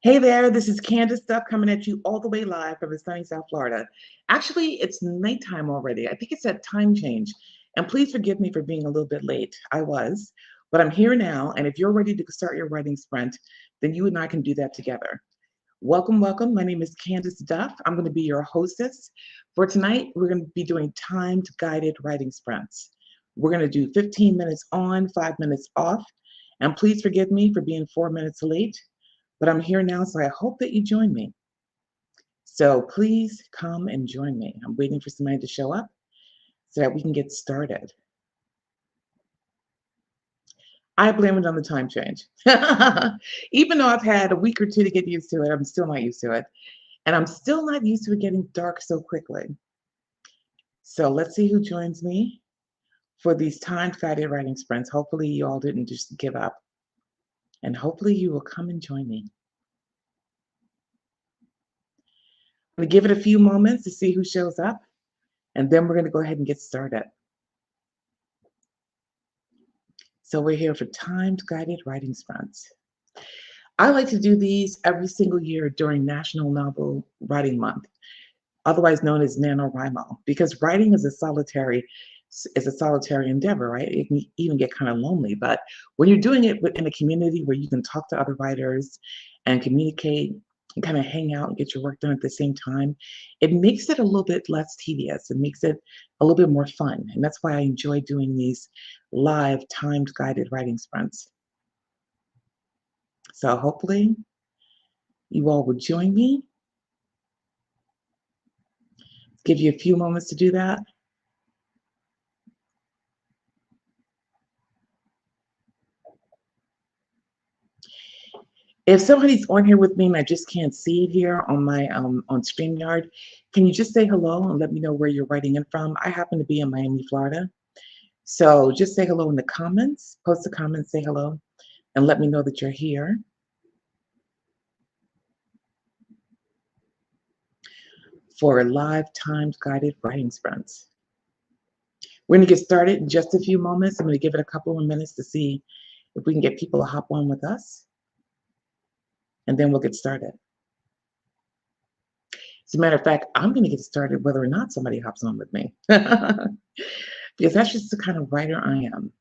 Hey there, this is Candace Duff coming at you all the way live from the sunny South Florida. Actually, it's nighttime already. I think it's that time change. And please forgive me for being a little bit late. I was, but I'm here now. And if you're ready to start your writing sprint, then you and I can do that together. Welcome, welcome. My name is Candace Duff. I'm going to be your hostess. For tonight, we're going to be doing timed guided writing sprints. We're going to do 15 minutes on, 5 minutes off. And please forgive me for being 4 minutes late. But I'm here now, so I hope that you join me. So please come and join me. I'm waiting for somebody to show up so that we can get started. I blame it on the time change. Even though I've had a week or two to get used to it, I'm still not used to it. And I'm still not used to it getting dark so quickly. So let's see who joins me for these timed guided writing sprints. Hopefully you all didn't just give up. And hopefully you will come and join me. I'm going to give it a few moments to see who shows up. And then we're going to go ahead and get started. So we're here for timed guided writing sprints. I like to do these every single year during National Novel Writing Month, otherwise known as NaNoWriMo, because writing is a solitary endeavor, right? It can even get kind of lonely. But when you're doing it in a community where you can talk to other writers and communicate and kind of hang out and get your work done at the same time, it makes it a little bit less tedious. It makes it a little bit more fun. And that's why I enjoy doing these live timed guided writing sprints. So hopefully you all will join me. Give you a few moments to do that. If somebody's on here with me and I just can't see it here on my on StreamYard, can you just say hello and let me know where you're writing in from? I happen to be in Miami, Florida. So just say hello in the comments, post a comment, say hello, and let me know that you're here for live timed guided writing sprints. We're going to get started in just a few moments. I'm going to give it a couple of minutes to see if we can get people to hop on with us, and then we'll get started. As a matter of fact, I'm going to get started whether or not somebody hops on with me, because that's just the kind of writer I am.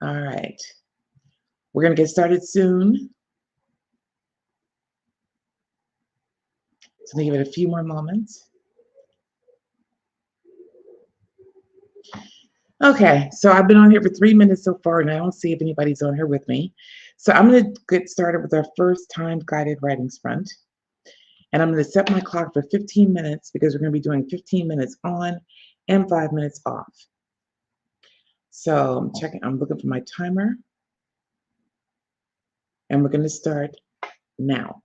All right. We're going to get started soon. So I'm going to give it a few more moments. Okay, so I've been on here for 3 minutes so far, and I don't see if anybody's on here with me. So I'm going to get started with our first timed guided writing sprint. And I'm going to set my clock for 15 minutes because we're going to be doing 15 minutes on and 5 minutes off. So I'm looking for my timer. And we're going to start now.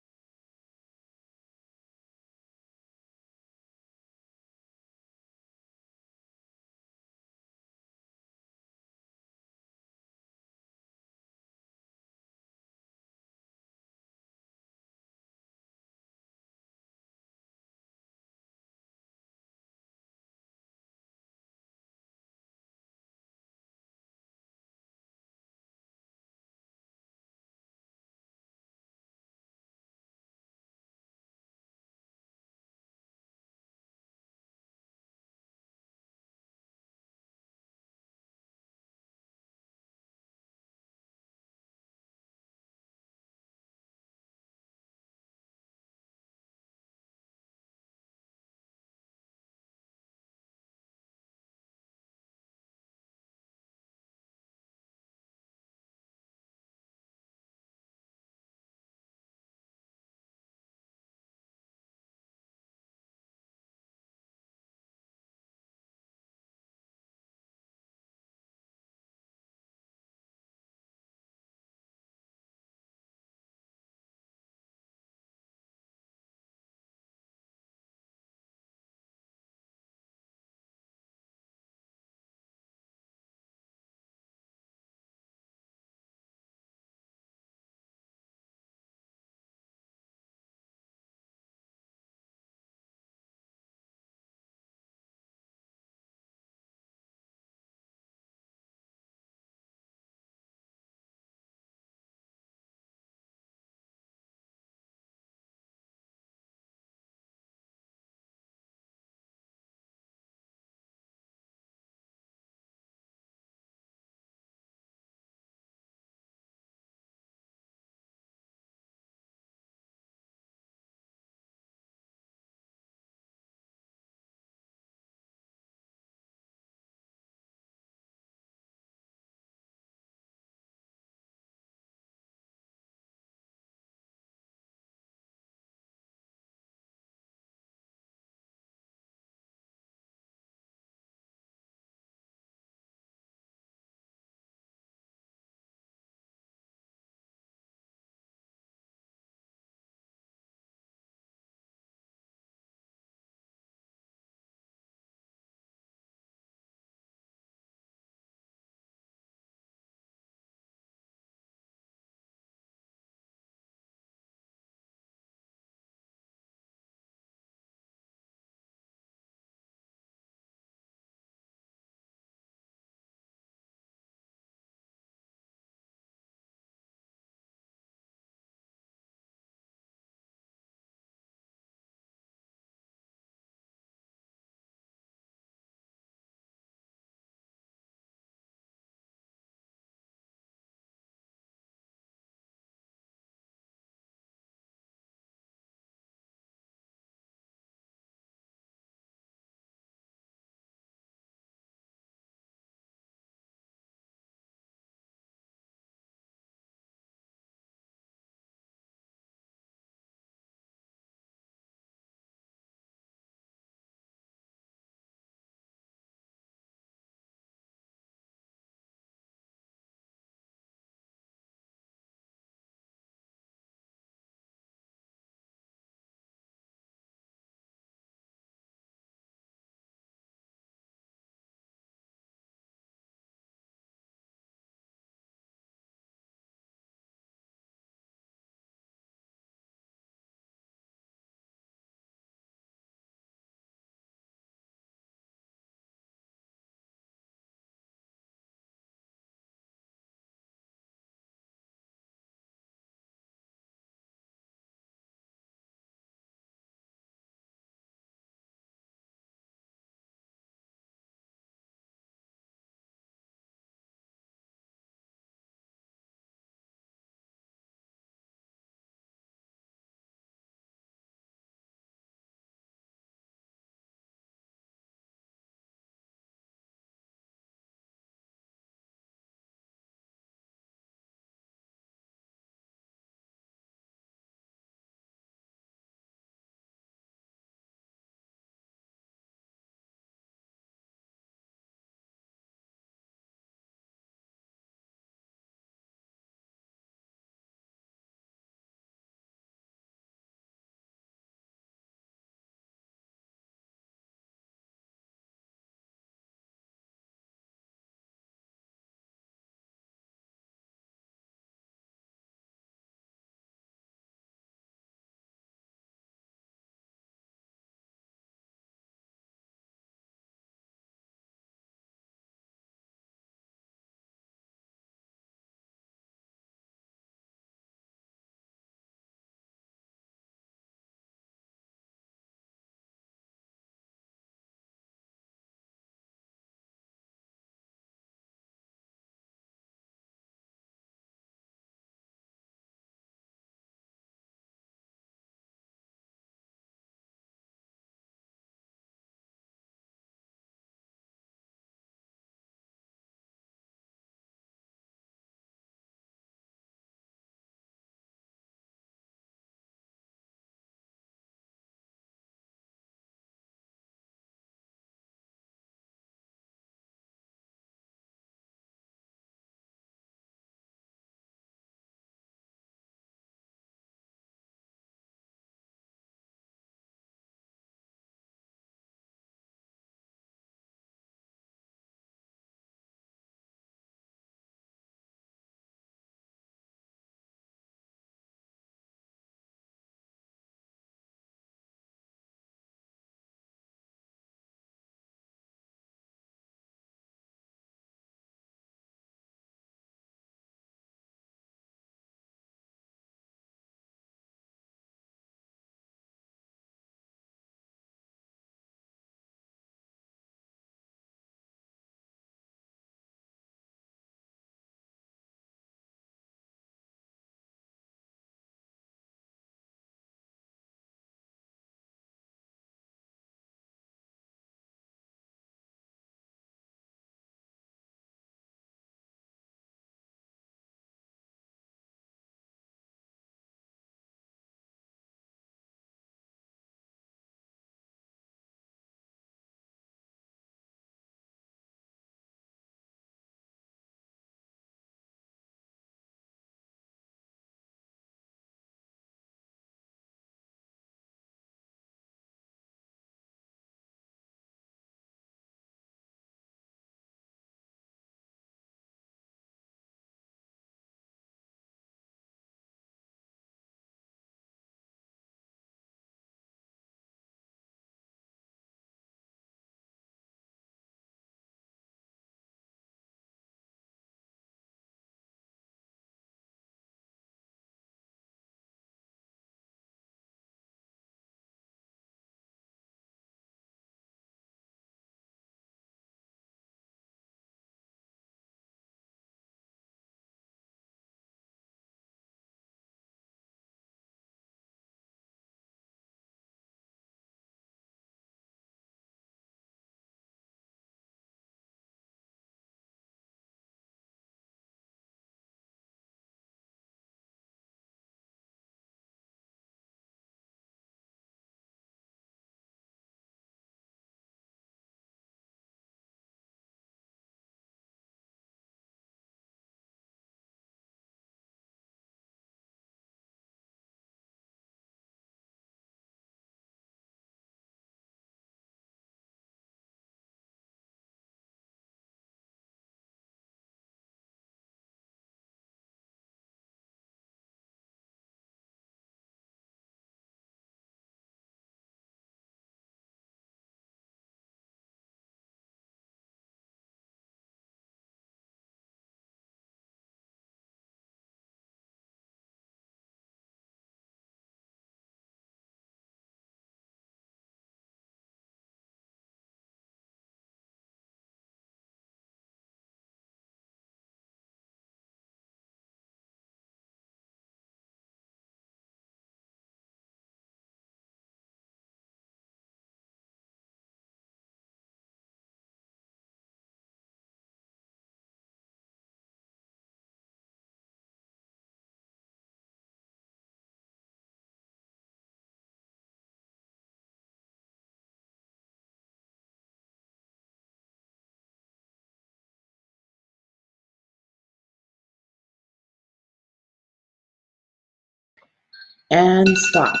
And stop.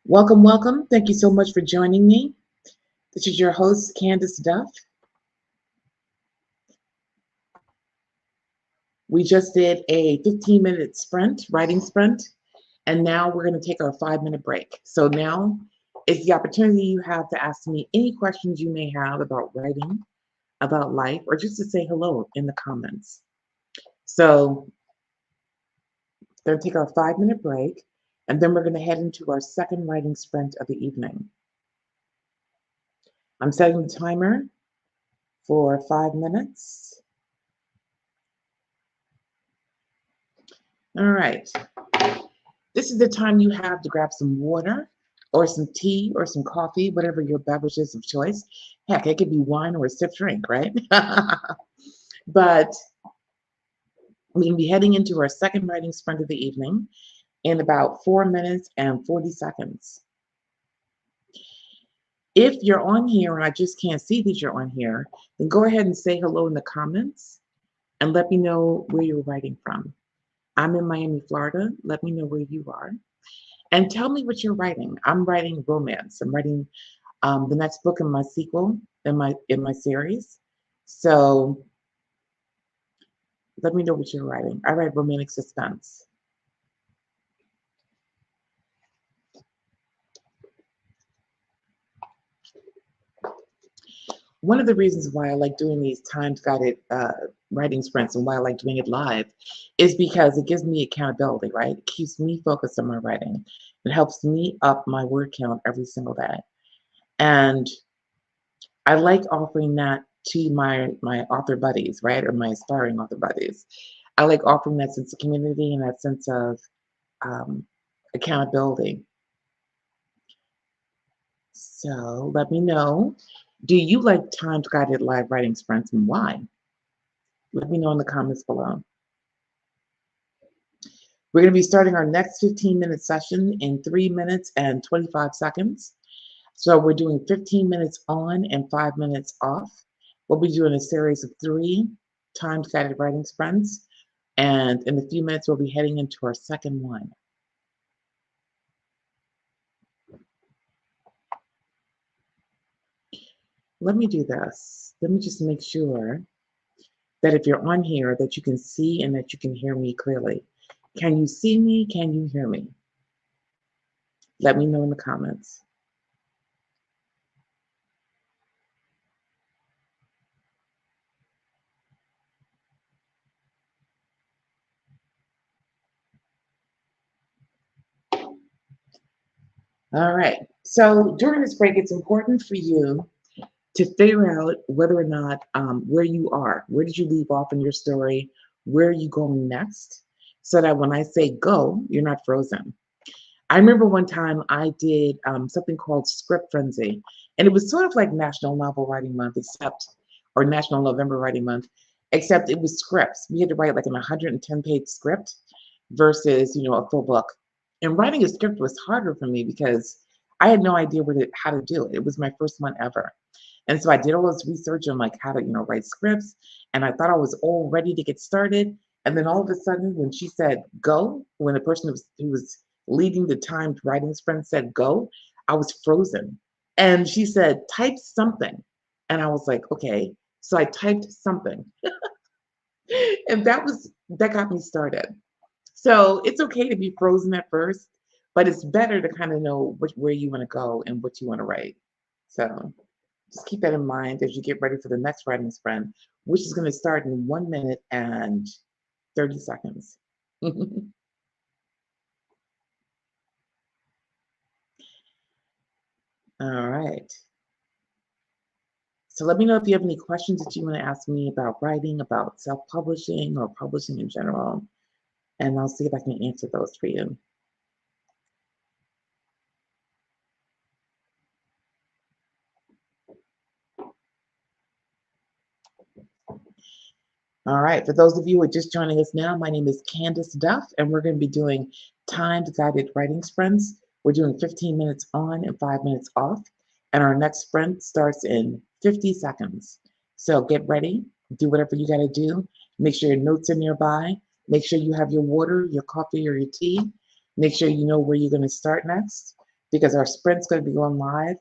Welcome, welcome. Thank you so much for joining me. This is your host, Candace Duff. We just did a 15-minute sprint, writing sprint, and now we're going to take our 5-minute break. So now is the opportunity you have to ask me any questions you may have about writing, about life, or just to say hello in the comments. So we're going to take our 5-minute break, and then we're going to head into our second writing sprint of the evening. I'm setting the timer for 5 minutes. All right. This is the time you have to grab some water or some tea or some coffee, whatever your beverage is of choice. Heck, it could be wine or a stiff drink, right? But we're going to be heading into our second writing sprint of the evening in about 4 minutes and 40 seconds. If you're on here and I just can't see that you're on here, then go ahead and say hello in the comments and let me know where you're writing from. I'm in Miami, Florida. Let me know where you are. And tell me what you're writing. I'm writing romance. I'm writing the next book in my sequel in my series. So let me know what you're writing. I write romantic suspense. One of the reasons why I like doing these time-guided writing sprints and why I like doing it live is because it gives me accountability, right? It keeps me focused on my writing. It helps me up my word count every single day. And I like offering that to my author buddies, right? Or my aspiring author buddies. I like offering that sense of community and that sense of accountability. So let me know, do you like time-guided live writing sprints and why? Let me know in the comments below. We're going to be starting our next 15-minute session in 3 minutes and 25 seconds. So we're doing 15 minutes on and 5 minutes off. We'll be doing a series of 3 time-guided writing sprints. And in a few minutes, we'll be heading into our second one. Let me do this. Let me just make sure that if you're on here, that you can see and that you can hear me clearly. Can you see me? Can you hear me? Let me know in the comments. All right. So during this break, it's important for you to figure out whether or not where you are. Where did you leave off in your story? Where are you going next? So that when I say go, you're not frozen. I remember one time I did something called Script Frenzy, and it was sort of like National Novel Writing Month, or National November Writing Month, except it was scripts. We had to write like an 110-page script versus, a full book. And writing a script was harder for me because I had no idea how to do it. It was my first one ever. And so I did all this research on like how to, write scripts. And I thought I was all ready to get started. And then all of a sudden, when she said go, when the person who was leading the timed writing sprint said go, I was frozen. And she said, type something. And I was like, okay. So I typed something. And that got me started. So it's okay to be frozen at first, but it's better to kind of know where you want to go and what you want to write. So just keep that in mind as you get ready for the next writing sprint, which is going to start in 1 minute and 30 seconds. All right. So let me know if you have any questions that you want to ask me about writing, about self-publishing, or publishing in general, and I'll see if I can answer those for you. All right, for those of you who are just joining us now, my name is Candace Duff, and we're going to be doing timed guided writing sprints. We're doing 15 minutes on and 5 minutes off, and our next sprint starts in 50 seconds. So get ready, Do whatever you got to do. Make sure your notes are nearby. Make sure you have your water, your coffee, or your tea. Make sure you know where you're going to start next because our sprint's going to be going live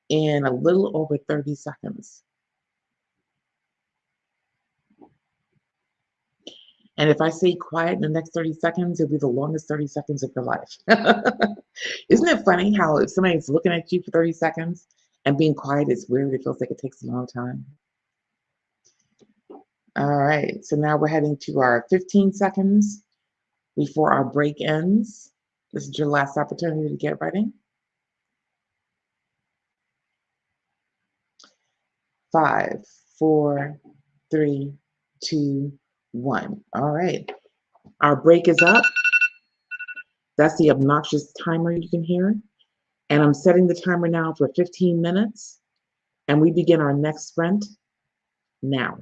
in a little over 30 seconds. And if I say quiet in the next 30 seconds, it'll be the longest 30 seconds of your life. Isn't it funny how if somebody's looking at you for 30 seconds and being quiet is weird? It feels like it takes a long time. All right, so now we're heading to our 15 seconds before our break ends. This is your last opportunity to get ready. 5, 4, 3, 2, 1. All right, our break is up. That's the obnoxious timer you can hear. And I'm setting the timer now for 15 minutes. And we begin our next sprint now.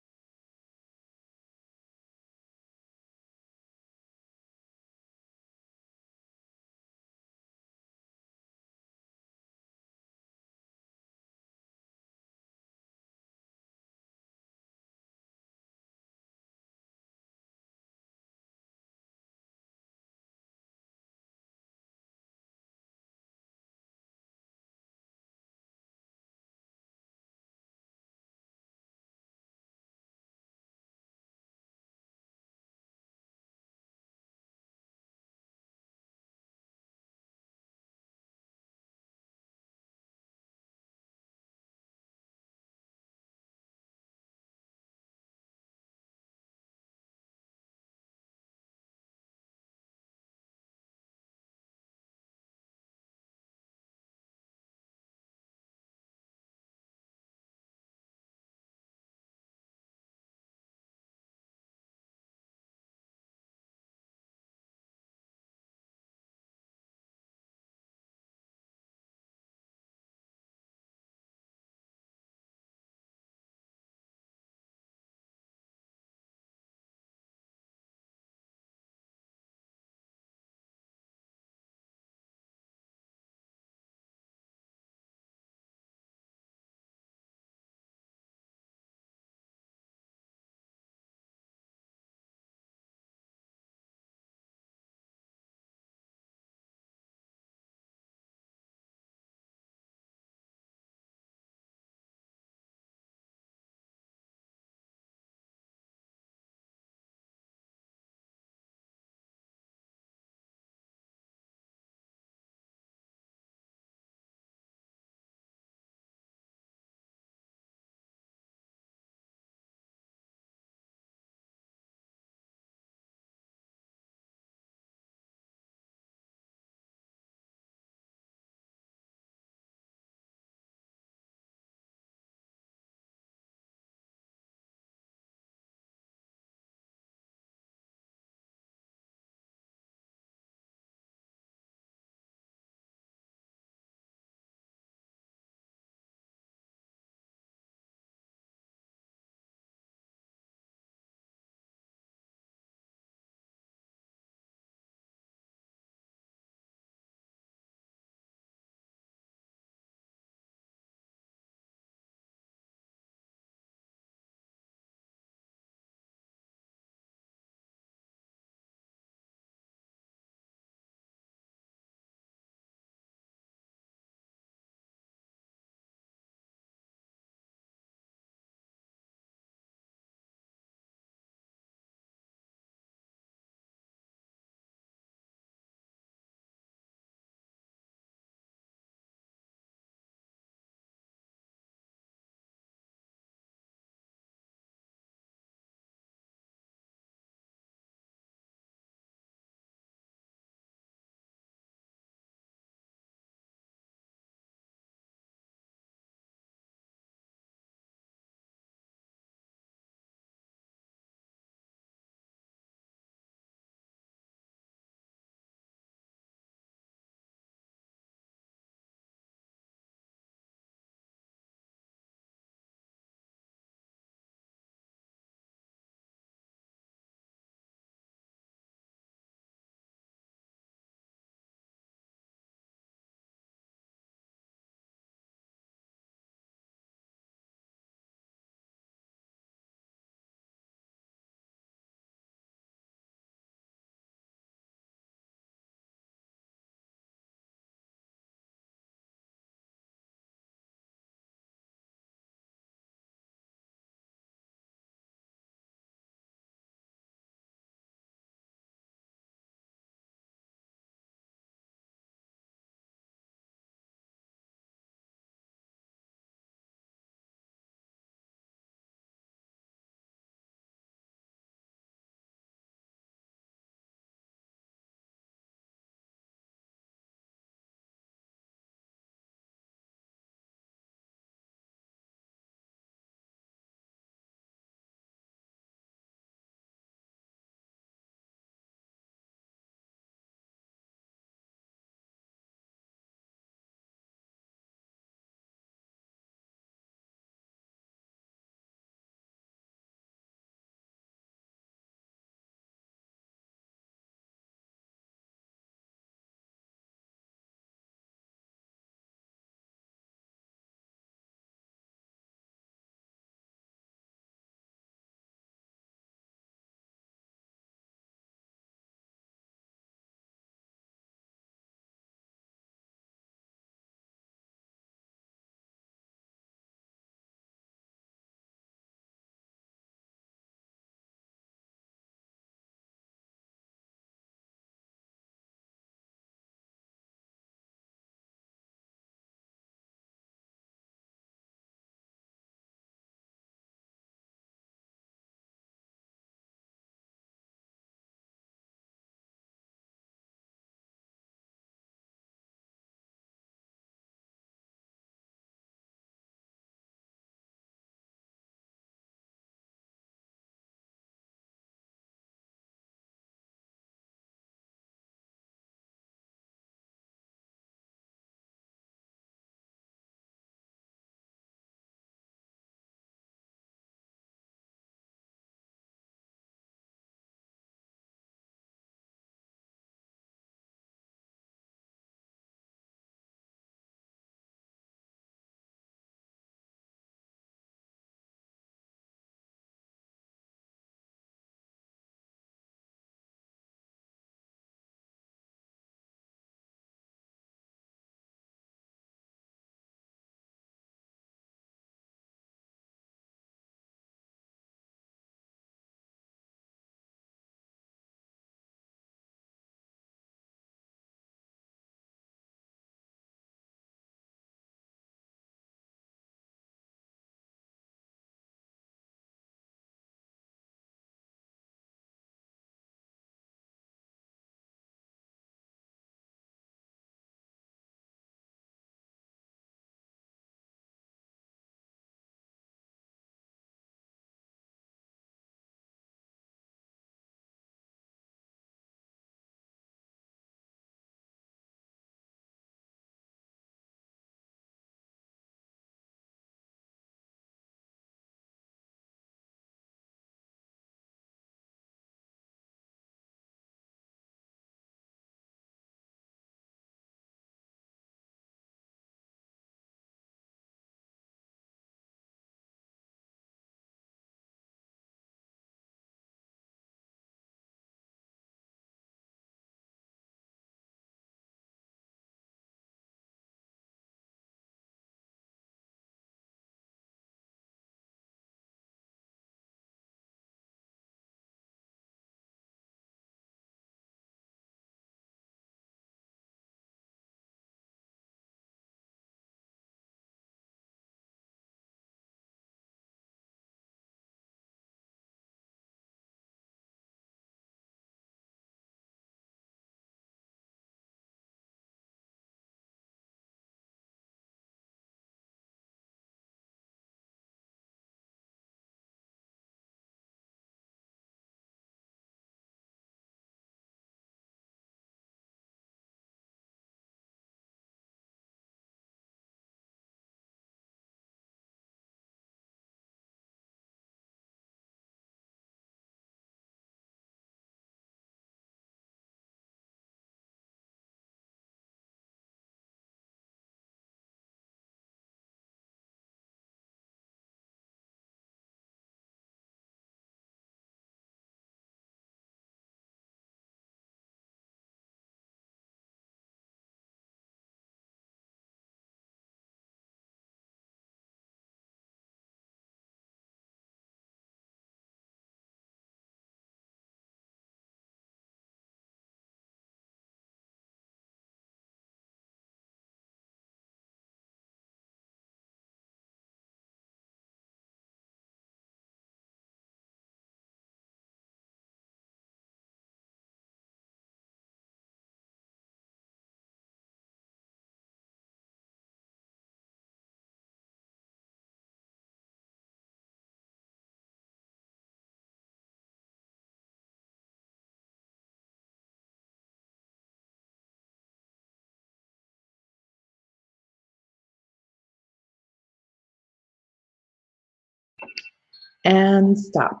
And stop.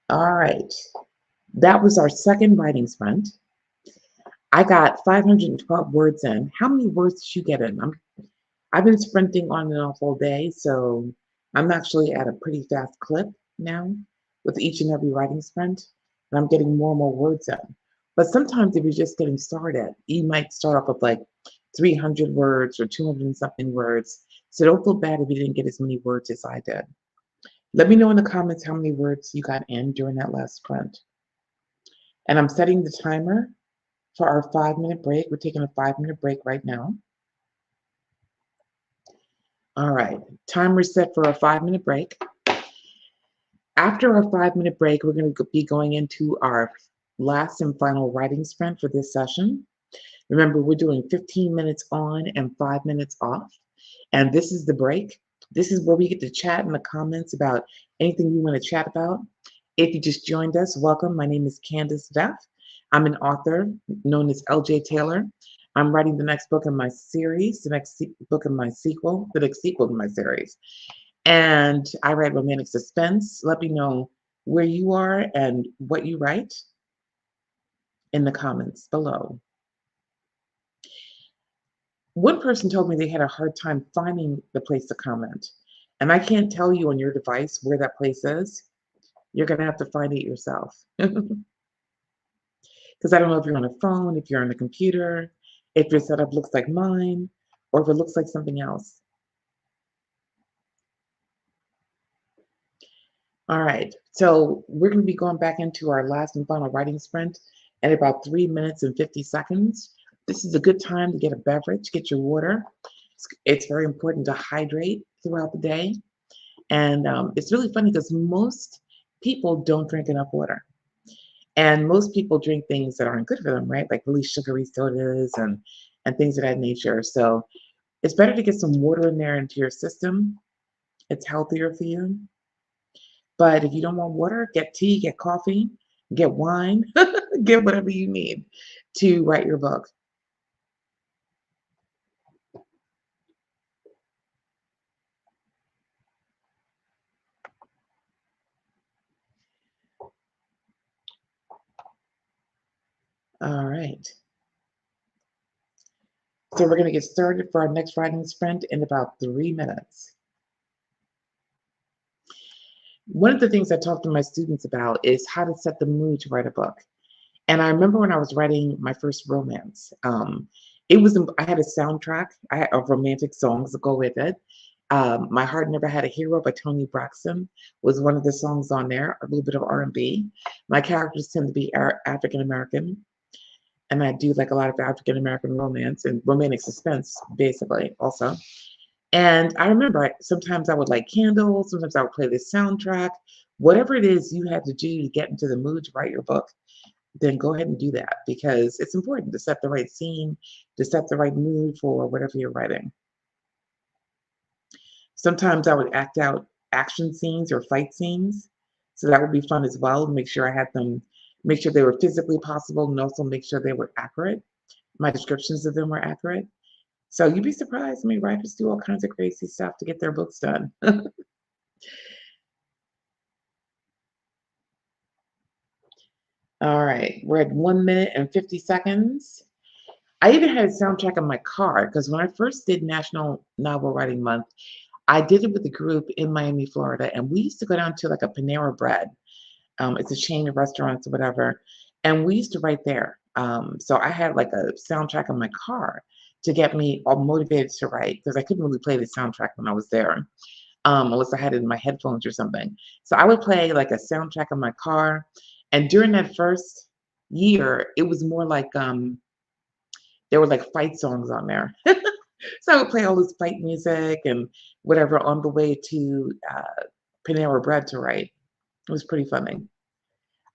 All right. That was our second writing sprint. I got 512 words in. How many words did you get in? I've been sprinting on and off all day, so I'm actually at a pretty fast clip now with each and every writing sprint, and I'm getting more and more words in. But sometimes if you're just getting started, you might start off with like 300 words or 200 and something words. So don't feel bad if you didn't get as many words as I did. Let me know in the comments how many words you got in during that last sprint. And I'm setting the timer for our 5-minute break. We're taking a 5-minute break right now. All right, timer set for a 5-minute break. After our 5-minute break, we're going to be going into our last and final writing sprint for this session. Remember, we're doing 15 minutes on and 5 minutes off. And this is the break. This is where we get to chat in the comments about anything you want to chat about. If you just joined us, welcome. My name is Candace Duff. I'm an author known as LJ Taylor. I'm writing the next book in my series, the next book in my sequel, the next sequel to my series. And I write romantic suspense. Let me know where you are and what you write in the comments below. One person told me they had a hard time finding the place to comment. And I can't tell you on your device where that place is. You're going to have to find it yourself. Because I don't know if you're on a phone, if you're on a computer, if your setup looks like mine, or if it looks like something else. All right, so we're going to be going back into our last and final writing sprint in about 3 minutes and 50 seconds. This is a good time to get a beverage, get your water. It's very important to hydrate throughout the day. And it's really funny because most people don't drink enough water. And most people drink things that aren't good for them, right? Like really sugary sodas and things of that nature. So it's better to get some water in there into your system. It's healthier for you. But if you don't want water, get tea, get coffee, get wine, get whatever you need to write your book. All right. So we're going to get started for our next writing sprint in about 3 minutes. One of the things I talk to my students about is how to set the mood to write a book. And I remember when I was writing my first romance, I had a soundtrack of romantic songs to go with it. My Heart Never Had a Hero by Toni Braxton was one of the songs on there, a little bit of R&B. My characters tend to be African American, and I do like a lot of African American romance and romantic suspense, basically, also. And I remember sometimes I would light candles, sometimes I would play this soundtrack. Whatever it is you have to do to get into the mood to write your book, then go ahead and do that because it's important to set the right scene, to set the right mood for whatever you're writing. Sometimes I would act out action scenes or fight scenes. So that would be fun as well. Make sure I had them, make sure they were physically possible and also make sure they were accurate. My descriptions of them were accurate. So you'd be surprised. I mean, writers do all kinds of crazy stuff to get their books done. All right, we're at 1 minute and 50 seconds. I even had a soundtrack in my car because when I first did National Novel Writing Month, I did it with a group in Miami, Florida, and we used to go down to like a Panera Bread. It's a chain of restaurants or whatever, and we used to write there. So I had like a soundtrack in my car to get me all motivated to write because I couldn't really play the soundtrack when I was there, unless I had it in my headphones or something. So I would play like a soundtrack in my car, and during that first year, it was more like there were like fight songs on there. So I would play all this fight music and whatever on the way to Panera Bread to write. It was pretty funny.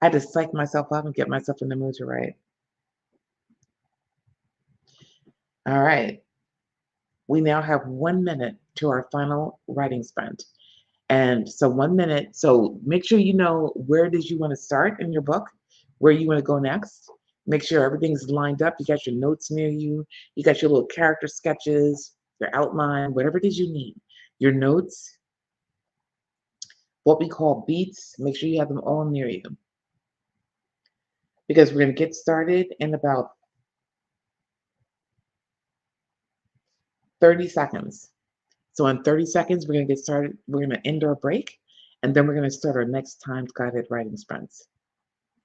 I had to psych myself up and get myself in the mood to write. All right. We now have 1 minute to our final writing sprint. And so 1 minute. So make sure you know where it is you want to start in your book, where you want to go next. Make sure everything's lined up. You got your notes near you. You got your little character sketches, your outline, whatever it is you need. Your notes. what we call beats. Make sure you have them all near you because we're going to get started in about 30 seconds. So in 30 seconds, we're going to get started. We're going to end our break, and then we're going to start our next timed guided writing sprints.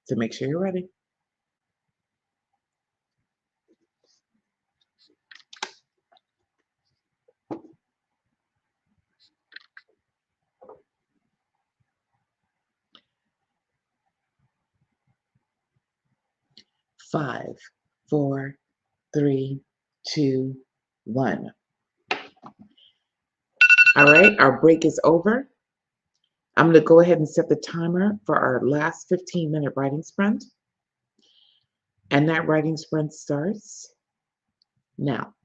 So make sure you're ready. 5, 4, 3, 2, 1. All right, our break is over. I'm going to go ahead and set the timer for our last 15-minute writing sprint. And that writing sprint starts now.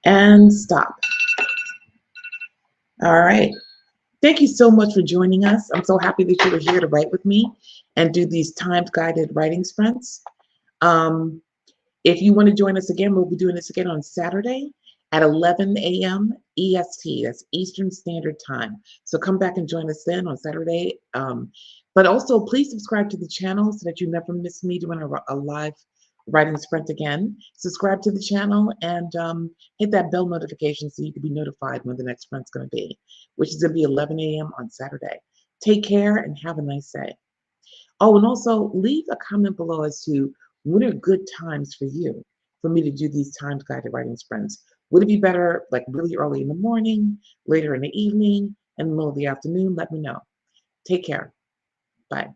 And stop. All right. Thank you so much for joining us. I'm so happy that you were here to write with me and do these timed guided writing sprints. Um, if you want to join us again, we'll be doing this again on Saturday at 11 a.m. EST. That's Eastern Standard Time. So come back and join us then on Saturday. But also, please subscribe to the channel so that you never miss me doing a live writing sprint again. Subscribe to the channel and hit that bell notification so you can be notified when the next sprint's going to be, which is going to be 11 a.m. on Saturday. Take care and have a nice day. Oh, and also leave a comment below as to what are good times for you for me to do these timed guided writing sprints. Would it be better like really early in the morning, later in the evening, in the middle of the afternoon? Let me know. Take care. Bye.